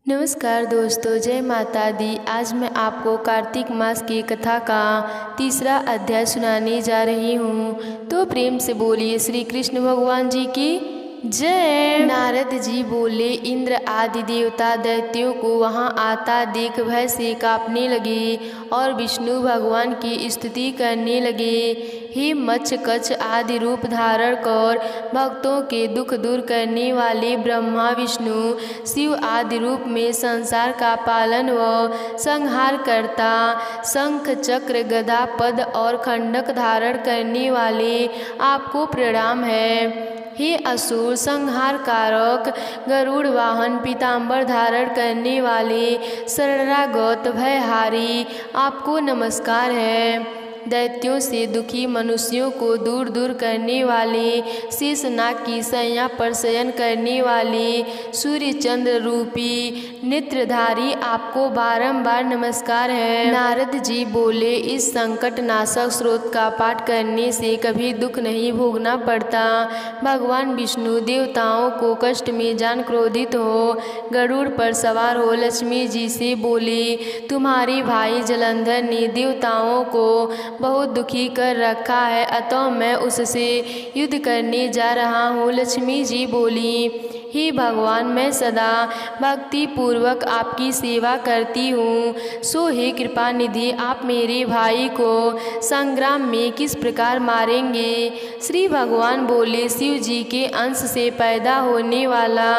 नमस्कार दोस्तों, जय माता दी। आज मैं आपको कार्तिक मास की कथा का तीसरा अध्याय सुनाने जा रही हूँ। तो प्रेम से बोलिए श्री कृष्ण भगवान जी की जय। नारद जी बोले, इंद्र आदि देवता दैत्यों को वहां आता देख भय से कांपने लगे और विष्णु भगवान की स्तुति करने लगे। हे मच्छ कच्छ आदि रूप धारण कर भक्तों के दुख दूर करने वाले ब्रह्मा विष्णु शिव आदि रूप में संसार का पालन व संहार करता, शंख चक्र गदा पद और खंडक धारण करने वाले आपको प्रणाम है। हे असुर संहार कारक गरुड़ वाहन पीताम्बर धारण करने वाले शरणागत भयहारी आपको नमस्कार है। दैत्यों से दुखी मनुष्यों को दूर दूर करने वाले शेषनाग की सैया पर शयन करने वाले सूर्य चंद्र रूपी नेत्रधारी आपको बारंबार नमस्कार है। नारद जी बोले, इस संकट नाशक स्रोत का पाठ करने से कभी दुख नहीं भोगना पड़ता। भगवान विष्णु देवताओं को कष्ट में जान क्रोधित हो गरुड़ पर सवार हो लक्ष्मी जी से बोले, तुम्हारे भाई जलंधर ने देवताओं को बहुत दुखी कर रखा है, अतः मैं उससे युद्ध करने जा रहा हूँ। लक्ष्मी जी बोली, हे भगवान, मैं सदा भक्ति पूर्वक आपकी सेवा करती हूँ, सो हे कृपा निधि आप मेरे भाई को संग्राम में किस प्रकार मारेंगे। श्री भगवान बोले, शिव जी के अंश से पैदा होने वाला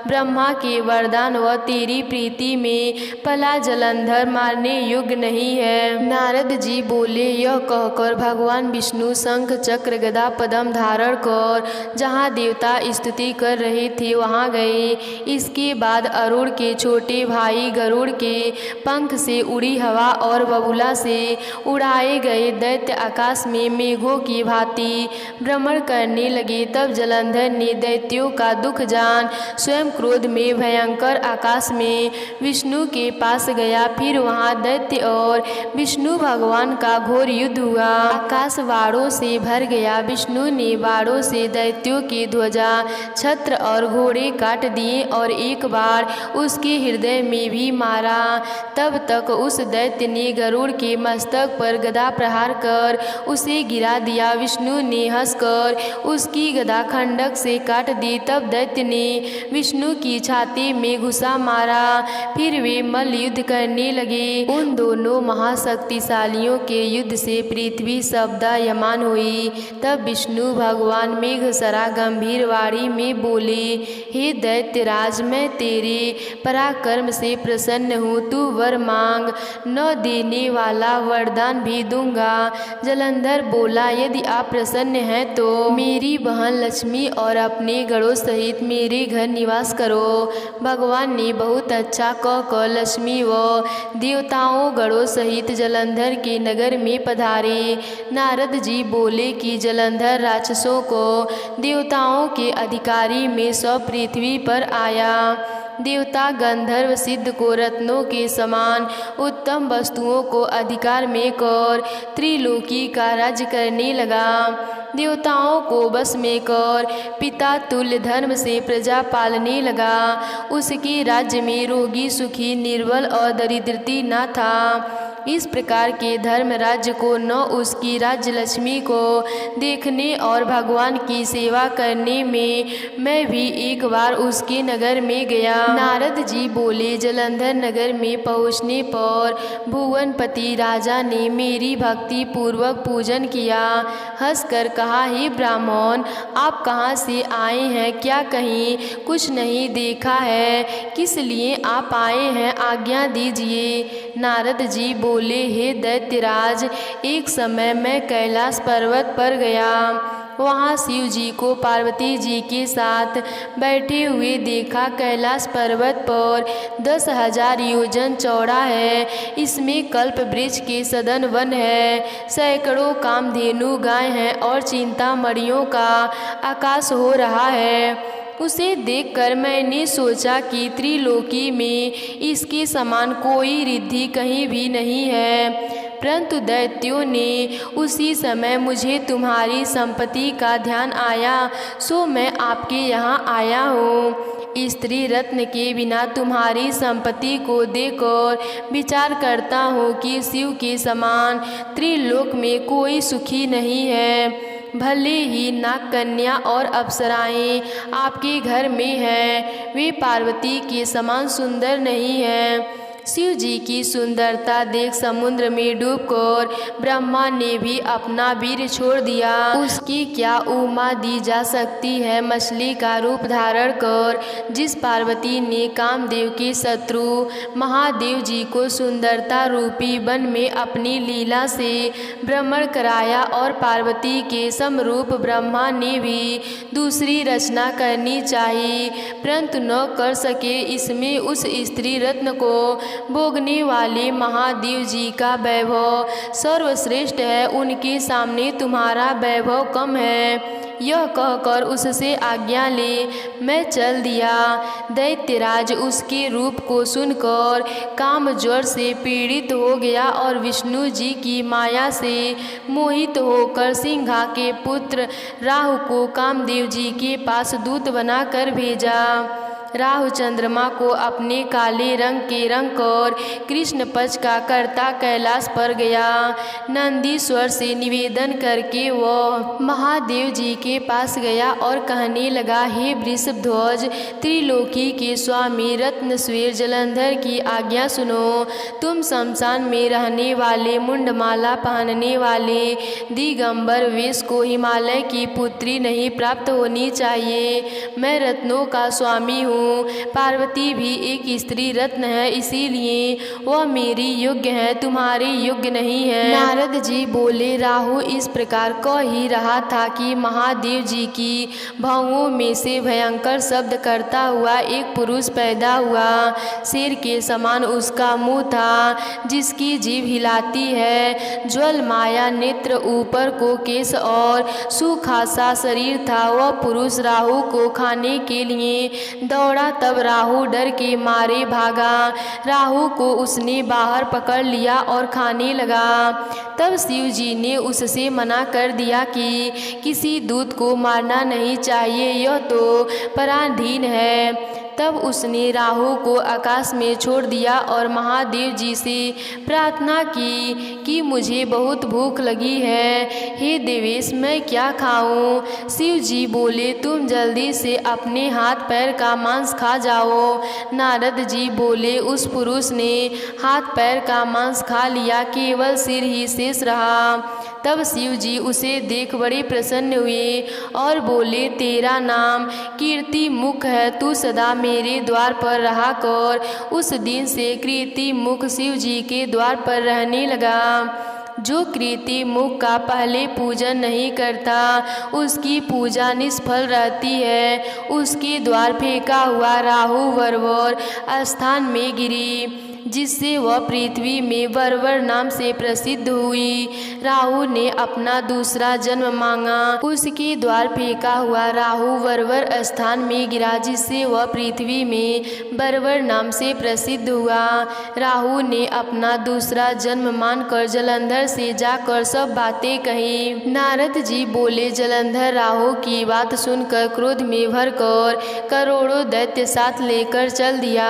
ब्रह्मा के वरदान व तेरी प्रीति में पला जलंधर मारने योग्य नहीं है। नारद जी बोले, यह कहकर भगवान विष्णु शंख चक्र गदा पद्म धारण कर जहाँ देवता स्तुति कर रहे थे वहाँ गए। इसके बाद अरुण के छोटे भाई गरुड़ के पंख से उड़ी हवा और बबूला से उड़ाए गए दैत्य आकाश में मेघों की भांति भ्रमण करने लगे। तब जलंधर ने दैत्यों का दुख जान स्वयं क्रोध में भयंकर आकाश में विष्णु के पास गया। फिर वहाँ दैत्य और विष्णु भगवान का घोर युद्ध हुआ। आकाश बाणों से भर गया। विष्णु ने बाणों से दैत्यों की ध्वजा छत्र और घोड़े काट दिए और एक बार उसके हृदय में भी मारा। तब तक उस दैत्य ने गरुड़ के मस्तक पर गदा प्रहार कर उसे गिरा दिया। विष्णु ने हंसकर उसकी गदा खंडक से काट दी। तब दैत्य ने विष्णु की छाती में घुसा मारा। फिर वे मल्ल युद्ध करने लगे। उन दोनों महाशक्तिशालियों के युद्ध से पृथ्वी शब्दायमान हुई। तब विष्णु भगवान मेघसरा गंभीर वाणी में बोले, हे दैत्यराज, मैं तेरे पराक्रम से प्रसन्न हूँ, तू वर मांग, न देने वाला वरदान भी दूंगा। जलंधर बोला, यदि आप प्रसन्न हैं तो मेरी बहन लक्ष्मी और अपने गणों सहित मेरे घर निवास करो। भगवान ने बहुत अच्छा कहकर लक्ष्मी व देवताओं गणों सहित जलंधर के नगर में पधारे। नारद जी बोले कि जलंधर राक्षसों को देवताओं के अधिकारी में सौ पृथ्वी पर आया। देवता गंधर्व सिद्ध को रत्नों के समान उत्तम वस्तुओं को अधिकार में कर त्रिलोकी का राज्य करने लगा। देवताओं को बस में कर पिता तुल्य धर्म से प्रजा पालने लगा। उसके राज्य में रोगी सुखी निर्बल और दरिद्रती न था। इस प्रकार के धर्म राज्य को न उसकी राज्य लक्ष्मी को देखने और भगवान की सेवा करने में मैं भी एक बार उसके नगर में गया। नारद जी बोले, जलंधर नगर में पहुँचने पर भुवनपति राजा ने मेरी भक्ति पूर्वक पूजन किया। हंसकर कहा, हे ब्राह्मण, आप कहाँ से आए हैं? क्या कहीं कुछ नहीं देखा है? किस लिए आप आए हैं? आज्ञा दीजिए। नारद जी बोले, हे दैत्यराज, एक समय मैं कैलाश पर्वत पर गया। वहाँ शिव जी को पार्वती जी के साथ बैठे हुए देखा। कैलाश पर्वत पर 10,000 योजन चौड़ा है। इसमें कल्प वृक्ष के सदन वन है। सैकड़ों कामधेनु गाय हैं और चिंतामणियों का आकाश हो रहा है। उसे देखकर मैंने सोचा कि त्रिलोकी में इसके समान कोई रिद्धि कहीं भी नहीं है। परंतु दैत्यों ने उसी समय मुझे तुम्हारी संपत्ति का ध्यान आया, सो मैं आपके यहाँ आया हूँ। स्त्री रत्न के बिना तुम्हारी संपत्ति को देखकर विचार करता हूँ कि शिव के समान त्रिलोक में कोई सुखी नहीं है। भले ही नाग कन्या और अप्सराएं आपके घर में हैं, वे पार्वती के समान सुंदर नहीं हैं। शिव जी की सुंदरता देख समुद्र में डूबकर ब्रह्मा ने भी अपना वीर छोड़ दिया। उसकी क्या उपमा दी जा सकती है। मछली का रूप धारण कर जिस पार्वती ने कामदेव के शत्रु महादेव जी को सुंदरता रूपी वन में अपनी लीला से भ्रमण कराया, और पार्वती के समरूप ब्रह्मा ने भी दूसरी रचना करनी चाहिए, परंतु न कर सके। इसमें उस स्त्री रत्न को भोगने वाले महादेव जी का वैभव सर्वश्रेष्ठ है, उनके सामने तुम्हारा वैभव कम है। यह कहकर उससे आज्ञा ले मैं चल दिया। दैत्यराज उसके रूप को सुनकर काम ज्वर से पीड़ित हो गया और विष्णु जी की माया से मोहित होकर सिंहा के पुत्र राहु को कामदेव जी के पास दूत बनाकर भेजा। राहु चंद्रमा को अपने काले रंग के रंग कर कृष्ण पक्ष का कर्ता कैलाश पर गया। नंदीश्वर से निवेदन करके वह महादेव जी के पास गया और कहने लगा, हे वृषभध्वज, त्रिलोकी के स्वामी रत्नस्वेर जलंधर की आज्ञा सुनो। तुम शमशान में रहने वाले, मुंडमाला पहनने वाले दिगंबर वेश को हिमालय की पुत्री नहीं प्राप्त होनी चाहिए। मैं रत्नों का स्वामी हूँ। पार्वती भी एक स्त्री रत्न है, इसीलिए वह मेरी योग्य है, तुम्हारे योग्य नहीं है। नारद जी बोले, राहु इस प्रकार कह ही रहा था कि महादेव जी की भौहों में से भयंकर शब्द करता हुआ एक पुरुष पैदा हुआ। शेर के समान उसका मुंह था, जिसकी जीभ हिलाती है। ज्वल माया नेत्र, ऊपर को केश और सूखा सा शरीर था। वह पुरुष राहु को खाने के लिए दौड़ा, तब राहु डर के मारे भागा। राहु को उसने बाहर पकड़ लिया और खाने लगा। तब शिव जी ने उससे मना कर दिया कि किसी दूत को मारना नहीं चाहिए, यह तो पराधीन है। तब उसने राहु को आकाश में छोड़ दिया और महादेव जी से प्रार्थना की कि मुझे बहुत भूख लगी है, हे देवेश मैं क्या खाऊं। शिव जी बोले, तुम जल्दी से अपने हाथ पैर का मांस खा जाओ। नारद जी बोले, उस पुरुष ने हाथ पैर का मांस खा लिया, केवल सिर ही शेष रहा। तब शिव जी उसे देख बड़े प्रसन्न हुए और बोले, तेरा नाम कीर्ति मुख है, तू सदा मेरे द्वार पर रहा कर। उस दिन से कीर्ति मुख शिव जी के द्वार पर रहने लगा। जो कीर्ति मुख का पहले पूजन नहीं करता, उसकी पूजा निष्फल रहती है। उसके द्वार फेंका हुआ राहु वरवर स्थान में गिरी, जिससे वह पृथ्वी में वरवर नाम से प्रसिद्ध हुई। राहु ने अपना दूसरा जन्म मांगा, उसके द्वार फेंका हुआ राहु वरवर स्थान में गिरा, जिससे वह पृथ्वी में वरवर नाम से प्रसिद्ध हुआ। राहु ने अपना दूसरा जन्म मानकर जलंधर से जाकर सब बातें कही। नारद जी बोले, जलंधर राहु की बात सुनकर क्रोध में भरकर करोड़ों दैत्य साथ लेकर चल दिया।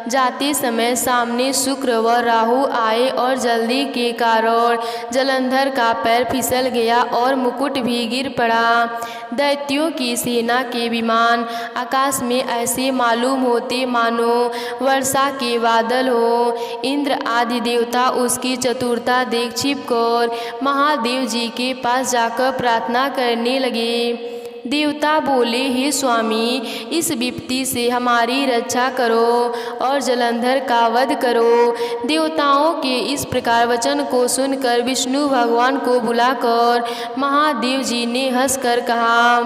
जाते समय सामने शुक्र व राहु आए और जल्दी के कारण जलंधर का पैर फिसल गया और मुकुट भी गिर पड़ा। दैत्यों की सेना के विमान आकाश में ऐसे मालूम होते मानो वर्षा के बादल हो। इंद्र आदि देवता उसकी चतुरता देख छिपकर महादेव जी के पास जाकर प्रार्थना करने लगे। देवता बोले, हे स्वामी, इस विपत्ति से हमारी रक्षा करो और जलंधर का वध करो। देवताओं के इस प्रकार वचन को सुनकर विष्णु भगवान को बुलाकर महादेव जी ने हंसकर कहा,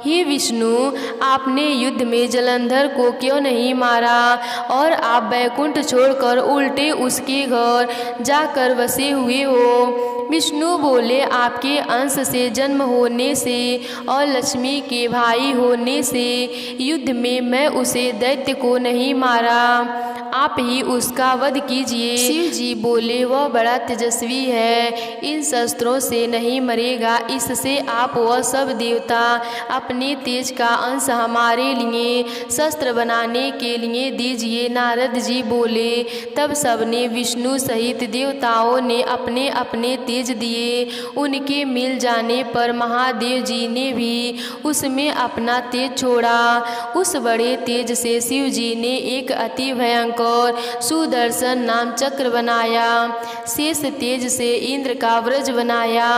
हे विष्णु, आपने युद्ध में जलंधर को क्यों नहीं मारा और आप वैकुंठ छोड़कर उल्टे उसके घर जाकर बसे हुए हो। विष्णु बोले, आपके अंश से जन्म होने से और लक्ष्मी के भाई होने से युद्ध में मैं उसे दैत्य को नहीं मारा। आप ही उसका वध कीजिए। शिव जी बोले, वह बड़ा तेजस्वी है, इन शस्त्रों से नहीं मरेगा। इससे आप वह सब देवता अपने तेज का अंश हमारे लिए शस्त्र बनाने के लिए दीजिए। नारद जी बोले, तब सबने विष्णु सहित देवताओं ने अपने अपने तेज दिए। उनके मिल जाने पर महादेव जी ने भी उसमें अपना तेज छोड़ा। उस बड़े तेज से शिव जी ने एक अति भयंकर सुदर्शन नाम चक्र बनाया। शेष तेज से इंद्र का व्रज बनाया।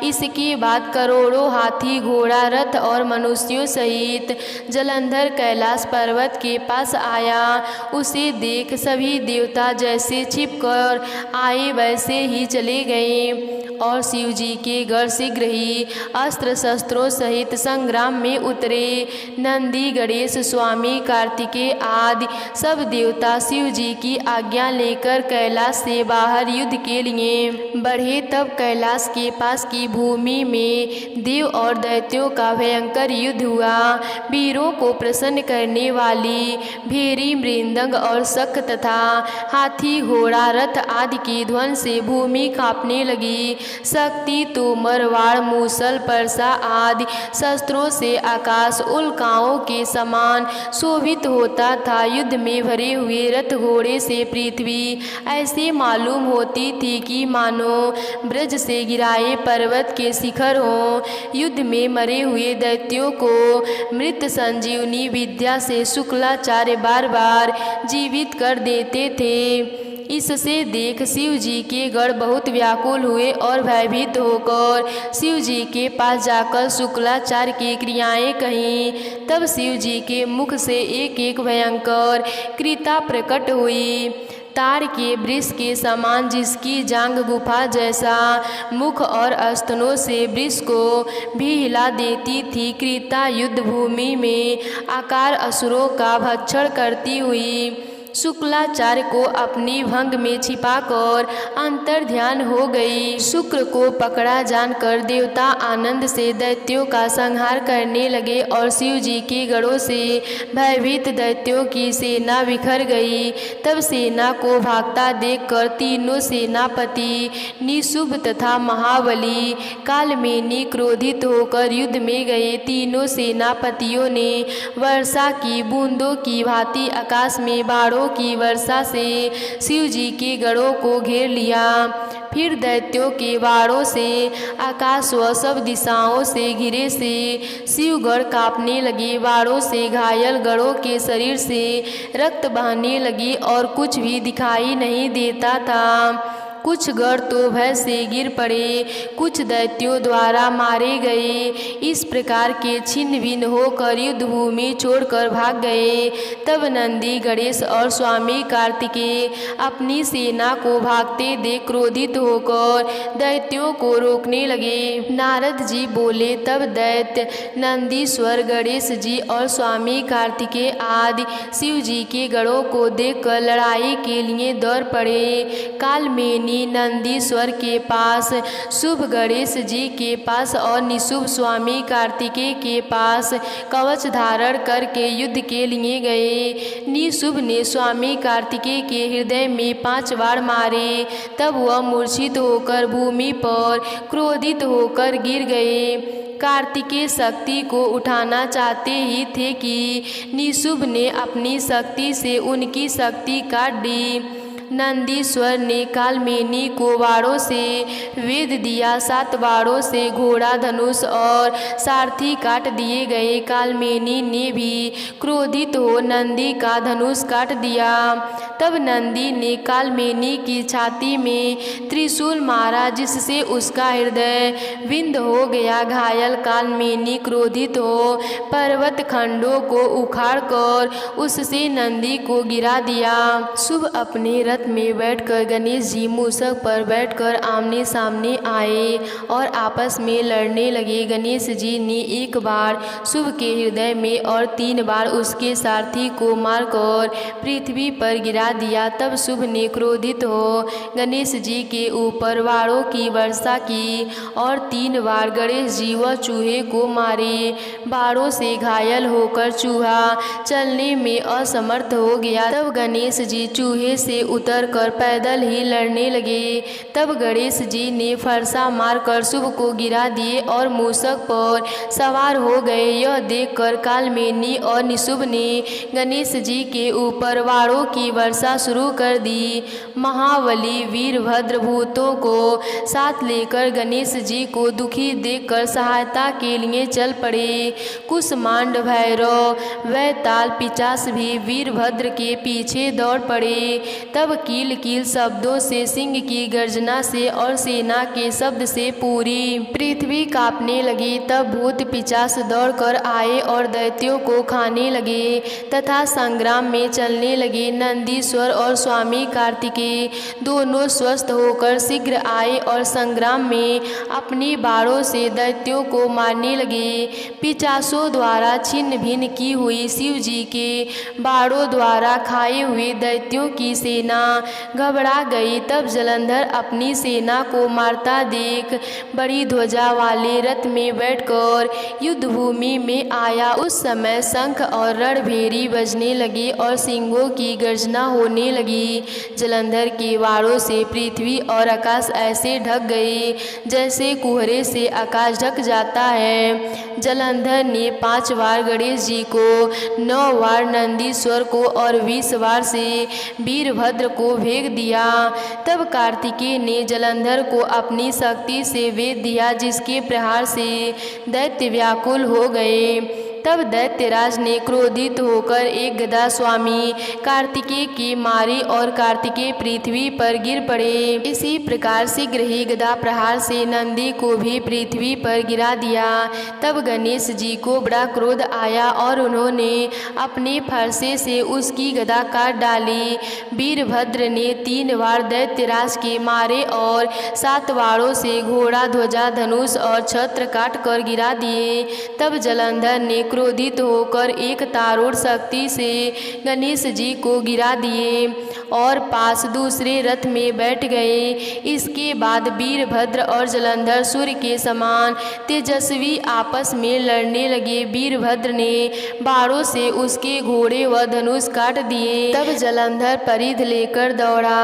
इसके बाद करोड़ों हाथी, घोड़ा, रथ और मनुष्यों सहित जलंधर कैलाश पर्वत के पास आया। उसे देख सभी देवता जैसे छिपकर आए वैसे ही चले गए और शिव जी के गढ़ शीघ्र ही अस्त्र शस्त्रों सहित संग्राम में उतरे। नंदी, गणेश, स्वामी, कार्तिकेय आदि सब देवता शिव जी की आज्ञा लेकर कैलाश से बाहर युद्ध के लिए बढ़े। तब कैलाश के पास की भूमि में देव और दैत्यों का भयंकर युद्ध हुआ। वीरों को प्रसन्न करने वाली भेरी, मृदंग और शंख तथा हाथी, घोड़ा, रथ आदि की ध्वनि से भूमि कांपने लगी। शक्ति, तोमर, वाण, मूसल, परसा आदि शस्त्रों से आकाश उल्काओं के समान शोभित होता था। युद्ध में भरे हुए रथ घोड़े से पृथ्वी ऐसे मालूम होती थी कि मानो ब्रज से गिराए पर्वत के शिखर हों। युद्ध में मरे हुए दैत्यों को मृत संजीवनी विद्या से शुक्लाचार्य बार बार जीवित कर देते थे। इससे देख शिव जी के गण बहुत व्याकुल हुए और भयभीत होकर शिव जी के पास जाकर शुक्लाचार्य की क्रियाएं कहीं। तब शिव जी के मुख से एक एक भयंकर क्रीता प्रकट हुई, तार के वृक्ष के समान, जिसकी जांग गुफा जैसा मुख और स्तनों से वृक्ष को भी हिला देती थी। क्रीता युद्ध भूमि में आकार असुरों का भक्षण करती हुई शुक्लाचार्य को अपनी भंग में छिपाकर अंतर ध्यान हो गई। शुक्र को पकड़ा जानकर देवता आनंद से दैत्यों का संहार करने लगे और शिव जी के गढ़ों से भयभीत दैत्यों की सेना बिखर गई। तब सेना को भागता देखकर तीनों सेनापति निशुभ तथा महाबली कालमेनी क्रोधित होकर युद्ध में गए। तीनों सेनापतियों ने वर्षा की बूंदों की भांति आकाश में बाणों की वर्षा से शिव जी के गढ़ों को घेर लिया। फिर दैत्यों के बाणों से आकाश व सब दिशाओं से घिरे से शिवगढ़ कांपने लगे। बाणों से घायल गढ़ों के शरीर से रक्त बहने लगी और कुछ भी दिखाई नहीं देता था। कुछ गढ़ तो भय से गिर पड़े, कुछ दैत्यों द्वारा मारे गए। इस प्रकार के छिन्न भिन्न होकर युद्ध भूमि छोड़कर भाग गए। तब नंदी, गणेश और स्वामी कार्तिकेय अपनी सेना को भागते देख क्रोधित होकर दैत्यों को रोकने लगे। नारद जी बोले, तब दैत्य नंदीश्वर, गणेश जी और स्वामी कार्तिकेय आदि शिव जी के गढ़ों को देखकर लड़ाई के लिए दौड़ पड़े। कालमेनी नंदीश्वर के पास, शुभ गणेश जी के पास और निशुभ स्वामी कार्तिकेय के पास कवच धारण करके युद्ध के लिए गए। निशुभ ने स्वामी कार्तिकेय के हृदय में 5 बाण मारे। तब वह मूर्छित होकर भूमि पर क्रोधित होकर गिर गए। कार्तिकेय शक्ति को उठाना चाहते ही थे कि निशुभ ने अपनी शक्ति से उनकी शक्ति काट दी। नंदीश्वर ने कालमेनी को बाणों से वेध दिया। 7 बाणों से घोड़ा, धनुष और सारथी काट दिए गए। कालमेनी ने भी क्रोधित हो नंदी का धनुष काट दिया। तब नंदी ने कालमेनी की छाती में त्रिशूल मारा, जिससे उसका हृदय विंध हो गया। घायल कालमेनी क्रोधित हो पर्वत खंडों को उखाड़कर उससे नंदी को गिरा दिया। शुभ अपने रथ में बैठकर गणेश जी मूषक पर बैठकर आमने सामने आए और आपस में लड़ने लगे। गणेश जी ने एक बार शुभ के हृदय में और 3 बार उसके सारथी को मारकर पृथ्वी पर गिरा दिया। तब शुभ ने क्रोधित हो गणेश जी के ऊपर वारों की वर्षा की और 3 बार गणेश जी व चूहे को मारे। बारों से घायल होकर चूहा चलने में असमर्थ हो गया। तब गणेश जी चूहे से उतरकर पैदल ही लड़ने लगे। तब गणेश जी ने फरसा मारकर शुभ को गिरा दिए और मूषक पर सवार हो गए। यह देखकर कालमेनी और निशुभ ने गणेश जी के ऊपर वारों की वर्षा शुरू कर दी। महाबली वीरभद्र भूतों को साथ लेकर गणेश जी को दुखी देखकर सहायता के लिए चल पड़े। कुष्मांड भैरव वैताल पिशाच भी वीरभद्र के पीछे दौड़ पड़े। तब कील कील शब्दों से, सिंह की गर्जना से और सेना के शब्द से पूरी पृथ्वी कांपने लगी। तब भूत पिशाच दौड़कर आए और दैत्यों को खाने लगे तथा संग्राम में चलने लगे। नंदीश्वर और स्वामी कार्तिकेय दोनों स्वस्थ होकर शीघ्र आए और संग्राम में अपनी बाणों से दैत्यों को मारने लगे। पिशाचों द्वारा छिन्न भिन्न की हुई शिव जी के बाणों द्वारा खाए हुए दैत्यों की सेना घबरा गई। तब जलंधर अपनी सेना को मारता देख बड़ी ध्वजा वाले रथ में बैठकर युद्ध भूमि में आया। उस समय शंख और रणभेरी बजने लगे और सिंहों की गर्जना होने लगी। जलंधर के वारों से पृथ्वी और आकाश ऐसे ढक गए जैसे कुहरे से आकाश ढक जाता है। जलंधर ने 5 बार गणेश जी को, 9 बार नंदीश्वर को और 20 बार से वीरभद्र को भेद दिया। तब कार्तिकेय ने जलंधर को अपनी शक्ति से वेद दिया जिसके प्रहार से दैत्य व्याकुल हो गए। तब दैत्यराज ने क्रोधित होकर एक गदा स्वामी कार्तिकेय की मारी और कार्तिकेय पृथ्वी पर गिर पड़े। इसी प्रकार शीघ्र ही गदा प्रहार से नंदी को भी पृथ्वी पर गिरा दिया। तब गणेश जी को बड़ा क्रोध आया और उन्होंने अपने फरसे से उसकी गदा काट डाली। वीरभद्र ने 3 बार दैत्यराज के मारे और 7 बारों से घोड़ा, ध्वजा, धनुष और छत्र काट कर गिरा दिए। तब जलंधर ने क्रोधित होकर एक तारूढ़ शक्ति से गणेश जी को गिरा दिए और पास दूसरे रथ में बैठ गए। इसके बाद वीरभद्र और जलंधर सूर्य के समान तेजस्वी आपस में लड़ने लगे। वीरभद्र ने बाणों से उसके घोड़े व धनुष काट दिए। तब जलंधर परिध लेकर दौड़ा।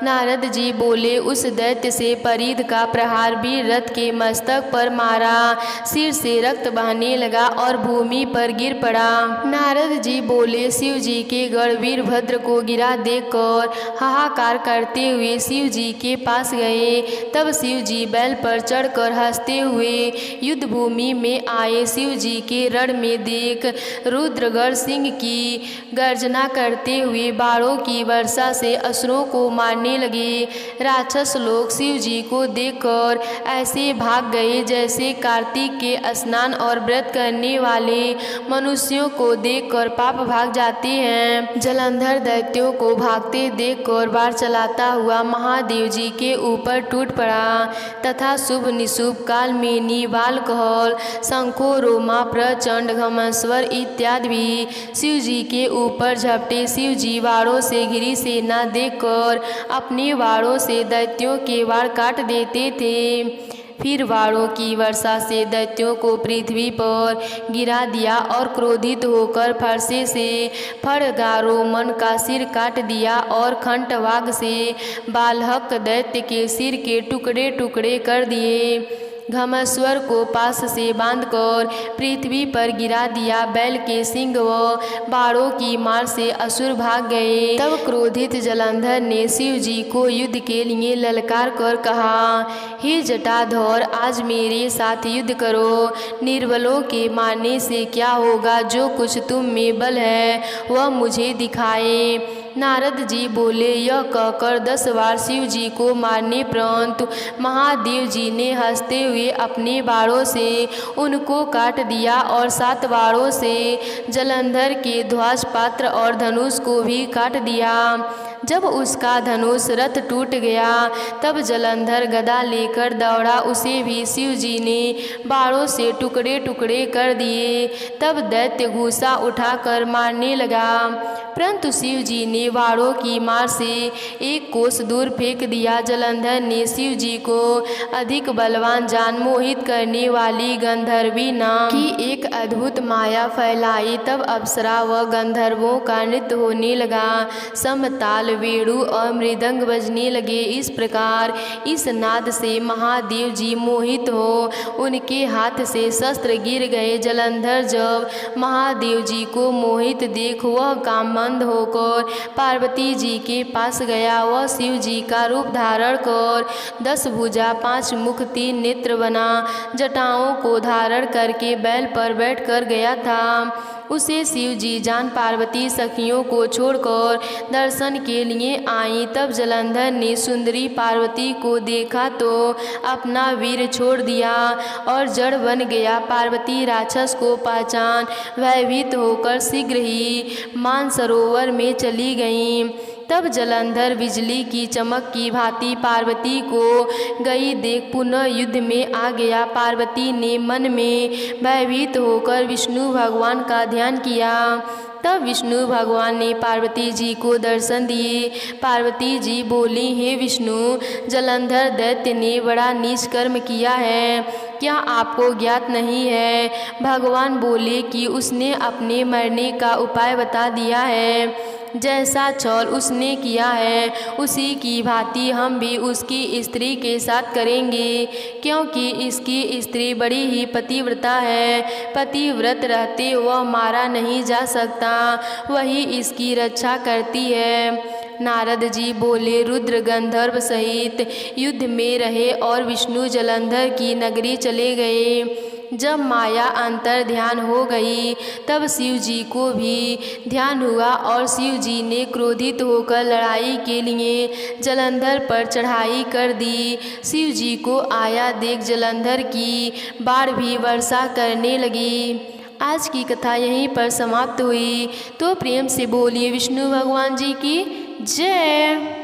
नारद जी बोले, उस दैत्य से परिध का प्रहार वीर रथ के मस्तक पर मारा। सिर से रक्त बहने लगा और भूमि पर गिर पड़ा। नारद जी बोले, शिव जी के गढ़ वीरभद्र को गिरा देखकर हाहाकार करते हुए शिव जी के पास गए। तब शिव जी बैल पर चढ़कर हंसते हुए युद्ध भूमि में आए। शिव जी के रण में देख रुद्रगढ़ सिंह की गर्जना करते हुए बाणों की वर्षा से असुरों को मारने लगे। राक्षस लोग शिव जी को देखकर ऐसे भाग गए जैसे कार्तिक के स्नान और व्रत करने वाले मनुष्यों को देखकर पाप भाग जाते हैं। जलंधर दैत्यों को भागते देखकर बाण चलाता हुआ महादेव जी के ऊपर टूट पड़ा तथा शुभ निशुभ कालमेनी बालकहल शंखो रोमा प्रचंड घमेश्वर इत्यादि भी शिव जी के ऊपर झपटे। शिव जी वारों से घिरी सेना देखकर अपने वारों से दैत्यों के वार काट देते थे। फिर वारों की वर्षा से दैत्यों को पृथ्वी पर गिरा दिया और क्रोधित होकर फरसे से फड़गारोमन का सिर काट दिया और खंटवाग से बालहक दैत्य के सिर के टुकड़े टुकड़े कर दिए। घमेश्वर को पास से बांधकर पृथ्वी पर गिरा दिया। बैल के सिंह व बाणों की मार से असुर भाग गए। तब क्रोधित जलंधर ने शिव जी को युद्ध के लिए ललकार कर कहा, हे जटाधर, आज मेरे साथ युद्ध करो। निर्बलों के मारने से क्या होगा? जो कुछ तुम में बल है वह मुझे दिखाए। नारद जी बोले। यह कहकर 10 बार शिव जी को मारने परंतु महादेव जी ने हंसते हुए अपने बाणों से उनको काट दिया और 7 बाणों से जलंधर के ध्वज पात्र और धनुष को भी काट दिया। जब उसका धनुष रथ टूट गया तब जलंधर गदा लेकर दौड़ा, उसे भी शिव जी ने बाणों से टुकड़े टुकड़े कर दिए। तब दैत्य घूसा उठाकर मारने लगा, परंतु शिव जी ने बाणों की मार से 1 कोस दूर फेंक दिया। जलंधर ने शिव जी को अधिक बलवान जान मोहित करने वाली गंधर्वी नाम की एक अद्भुत माया फैलाई। तब अप्सरा व गंधर्वों का नृत्य होने लगा, समताल वेणु और मृदंग बजने लगे। इस प्रकार इस नाद से महादेव जी मोहित हो उनके हाथ से शस्त्र गिर गए। जलंधर जब महादेव जी को मोहित देख वह काममंद होकर पार्वती जी के पास गया। वह शिव जी का रूप धारण कर 10 भुजा 5 मुख 3 नेत्र बना जटाओं को धारण करके बैल पर बैठ कर गया था। उसे शिव जी जान पार्वती सखियों को छोड़कर दर्शन के लिए आई। तब जलंधर ने सुंदरी पार्वती को देखा तो अपना वीर छोड़ दिया और जड़ बन गया। पार्वती राक्षस को पहचान भयभीत होकर शीघ्र ही मानसरोवर में चली गईं। तब जलंधर बिजली की चमक की भांति पार्वती को गई देख पुनः युद्ध में आ गया। पार्वती ने मन में भयभीत होकर विष्णु भगवान का ध्यान किया। तब विष्णु भगवान ने पार्वती जी को दर्शन दिए। पार्वती जी बोली, हे विष्णु, जलंधर दैत्य ने बड़ा नीच कर्म किया है, क्या आपको ज्ञात नहीं है? भगवान बोले कि उसने अपने मरने का उपाय बता दिया है। जैसा छल उसने किया है उसी की भांति हम भी उसकी स्त्री के साथ करेंगे, क्योंकि इसकी स्त्री बड़ी ही पतिव्रता है। पतिव्रत रहते वह मारा नहीं जा सकता, वही इसकी रक्षा करती है। नारद जी बोले, रुद्र गंधर्व सहित युद्ध में रहे और विष्णु जलंधर की नगरी चले गए। जब माया अंतर ध्यान हो गई तब शिव जी को भी ध्यान हुआ और शिव जी ने क्रोधित होकर लड़ाई के लिए जलंधर पर चढ़ाई कर दी। शिव जी को आया देख जलंधर की बाढ़ भी वर्षा करने लगी। आज की कथा यहीं पर समाप्त हुई। तो प्रेम से बोलिए विष्णु भगवान जी की जय।